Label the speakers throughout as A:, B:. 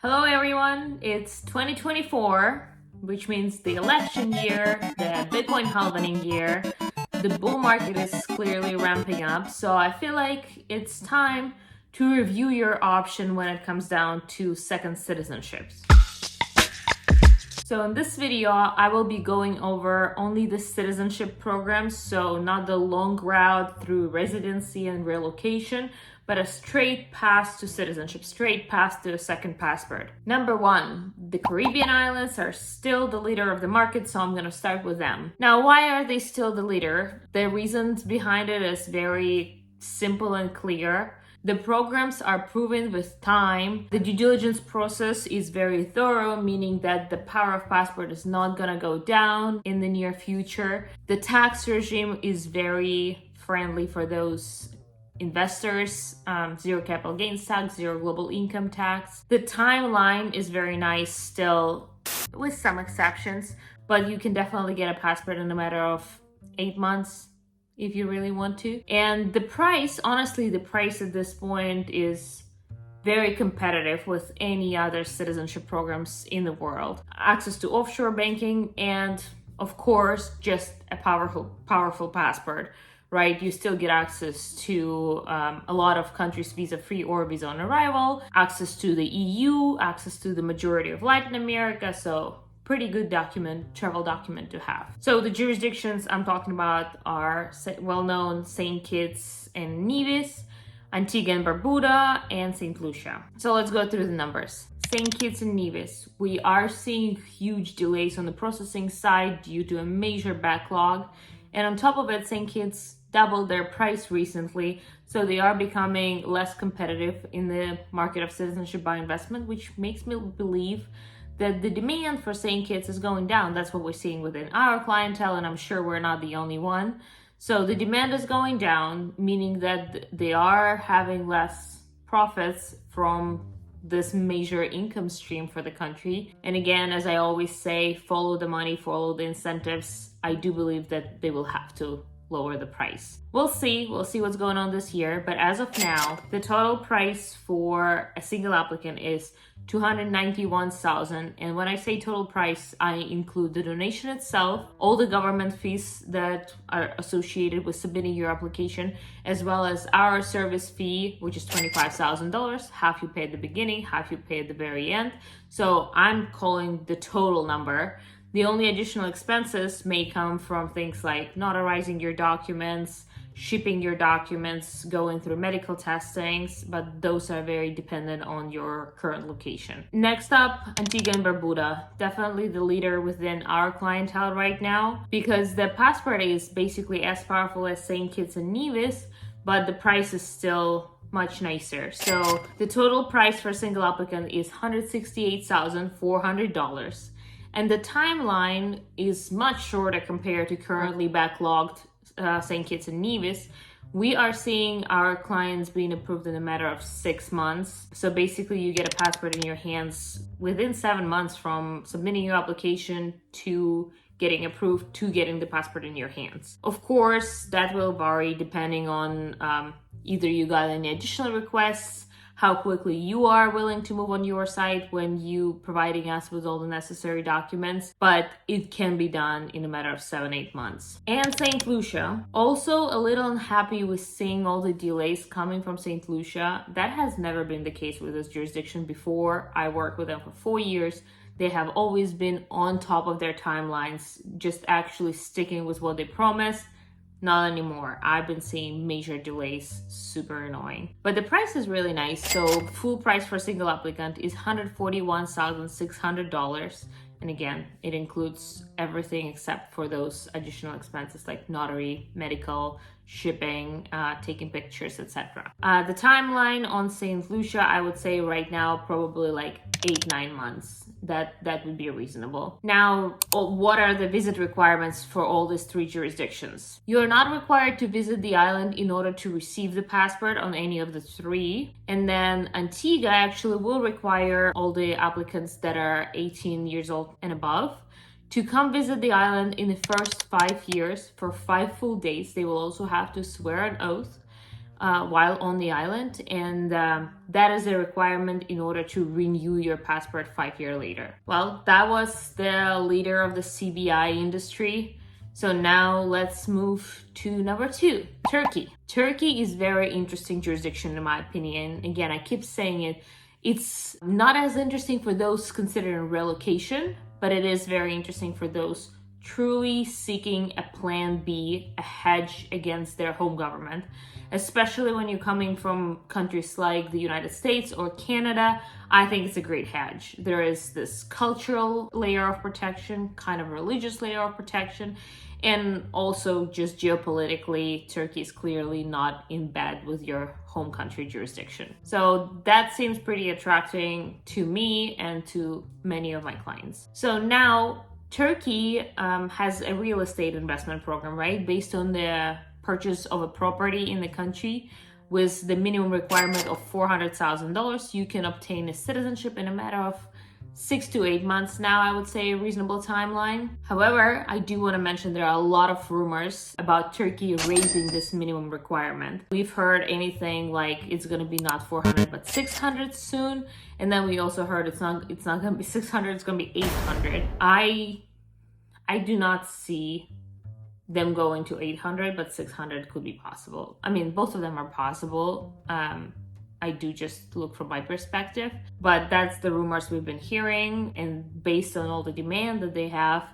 A: Hello everyone, it's 2024, which means the election year, the Bitcoin halving year. The bull market is clearly ramping up, so I feel like it's time to review your option when it comes down to second citizenships. So in this video, I will be going over only the citizenship programs, so not the long route through residency and relocation, but a straight path to citizenship, straight path to a second passport. Number one, the Caribbean islands are still the leader of the market, so I'm gonna start with them. Now, why are they still the leader? The reasons behind it is very simple and clear. The programs are proven with time. The due diligence process is very thorough, meaning that the power of passport is not gonna go down in the near future. The tax regime is very friendly for those investors, zero capital gains tax, zero global income tax. The timeline is very nice still, with some exceptions, but you can definitely get a passport in a matter of 8 months if you really want to. And the price, honestly, the price at this point is very competitive with any other citizenship programs in the world. Access to offshore banking and, of course, just a powerful passport, right? You still get access to a lot of countries visa-free or visa on arrival, access to the EU, access to the majority of Latin America, so pretty good travel document to have. So the jurisdictions I'm talking about are well-known St. Kitts and Nevis, Antigua and Barbuda, and St. Lucia. So let's go through the numbers. St. Kitts and Nevis, we are seeing huge delays on the processing side due to a major backlog. And on top of it, St. Kitts doubled their price recently, so they are becoming less competitive in the market of citizenship by investment, which makes me believe that the demand for St. Kitts is going down. That's what we're seeing within our clientele, and I'm sure we're not the only one. So the demand is going down, meaning that they are having less profits from this major income stream for the country. And again, as I always say, follow the money, follow the incentives. I do believe that they will have to lower the price. We'll see what's going on this year, but as of now, the total price for a single applicant is $291,000. And when I say total price, I include the donation itself, all the government fees that are associated with submitting your application, as well as our service fee, which is $25,000. Half you pay at the beginning, half you pay at the very end. So I'm calling the total number. The only additional expenses may come from things like notarizing your documents, shipping your documents, going through medical testings, but those are very dependent on your current location. Next up, Antigua and Barbuda, definitely the leader within our clientele right now, because the passport is basically as powerful as St. Kitts and Nevis, but the price is still much nicer. So the total price for a single applicant is $168,400. And the timeline is much shorter compared to currently backlogged St. Kitts and Nevis. We are seeing our clients being approved in a matter of 6 months. So basically you get a passport in your hands within 7 months from submitting your application to getting approved to getting the passport in your hands. Of course, that will vary depending on either you got any additional requests, how quickly you are willing to move on your site when you providing us with all the necessary documents, but it can be done in a matter of 7-8 months. And St. Lucia, also a little unhappy with seeing all the delays coming from St. Lucia. That has never been the case with this jurisdiction before. I worked with them for 4 years. They have always been on top of their timelines, just actually sticking with what they promised. Not anymore. I've been seeing major delays, super annoying. But the price is really nice. So full price for a single applicant is $141,600. And again, it includes everything except for those additional expenses like notary, medical, shipping, taking pictures, etc. The timeline on St. Lucia, I would say right now, probably like 8-9 months. That would be reasonable. Now, what are the visit requirements for all these 3 jurisdictions? You are not required to visit the island in order to receive the passport on any of the 3. And then Antigua actually will require all the applicants that are 18 years old and above to come visit the island in the first 5 years for 5 full days. They will also have to swear an oath. while on the island, and that is a requirement in order to renew your passport 5 years later. Well, that was the leader of the CBI industry. So now let's move to number 2, Turkey. Turkey is very interesting jurisdiction in my opinion. Again, I keep saying it. It's not as interesting for those considering relocation, but it is very interesting for those truly seeking a plan B, a hedge against their home government, especially when you're coming from countries like the United States or Canada. I think it's a great hedge. There is this cultural layer of protection, kind of religious layer of protection, and also just geopolitically, Turkey is clearly not in bed with your home country jurisdiction. So that seems pretty attracting to me and to many of my clients. So now Turkey has a real estate investment program, right? Based on the purchase of a property in the country with the minimum requirement of $400,000, you can obtain a citizenship in a matter of 6 to 8 months now, I would say a reasonable timeline. However, I do want to mention there are a lot of rumors about Turkey raising this minimum requirement. We've heard anything like it's going to be not 400 but 600 soon, and then we also heard it's not going to be 600, it's going to be 800. I do not see them going to 800, but 600 could be possible. I mean, both of them are possible. I do just look from my perspective, but that's the rumors we've been hearing, and based on all the demand that they have,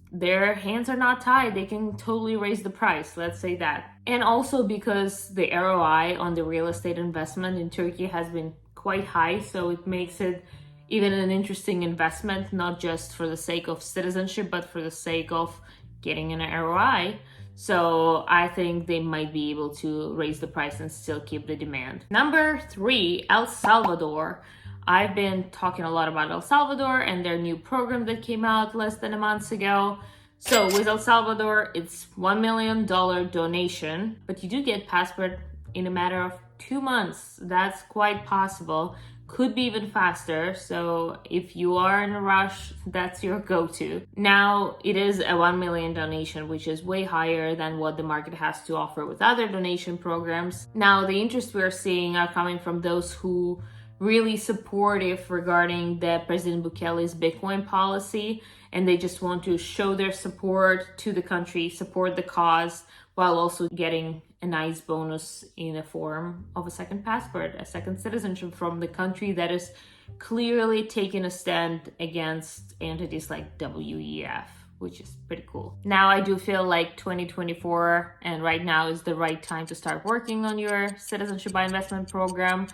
A: their hands are not tied. They can totally raise the price, let's say that. And also because the ROI on the real estate investment in Turkey has been quite high, so it makes it even an interesting investment, not just for the sake of citizenship, but for the sake of getting an ROI. So I think they might be able to raise the price and still keep the demand. Number 3, El Salvador. I've been talking a lot about El Salvador and their new program that came out less than a month ago. So with El Salvador, it's $1 million donation, but you do get passport in a matter of 2 months. That's quite possible. Could be even faster. So if you are in a rush, that's your go-to. Now, it is a 1 million donation, which is way higher than what the market has to offer with other donation programs. Now, the interest we're seeing are coming from those who really supportive regarding the President Bukele's Bitcoin policy, and they just want to show their support to the country, support the cause, while also getting a nice bonus in the form of a second passport, a second citizenship from the country that is clearly taking a stand against entities like WEF, which is pretty cool. Now, I do feel like 2024 and right now is the right time to start working on your citizenship by investment program.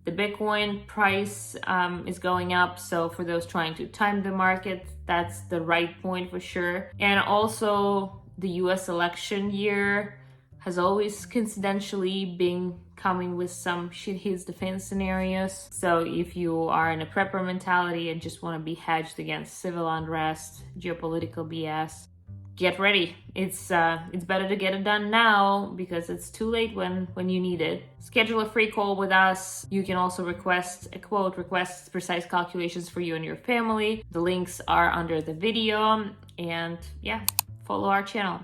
A: The Bitcoin price is going up, so for those trying to time the market, that's the right point for sure. And also, the US election year has always coincidentally been coming with some shit hits the fan scenarios. So if you are in a prepper mentality and just want to be hedged against civil unrest, geopolitical BS, get ready. It's better to get it done now because it's too late when you need it. Schedule a free call with us. You can also request a quote, request precise calculations for you and your family. The links are under the video, and yeah, follow our channel.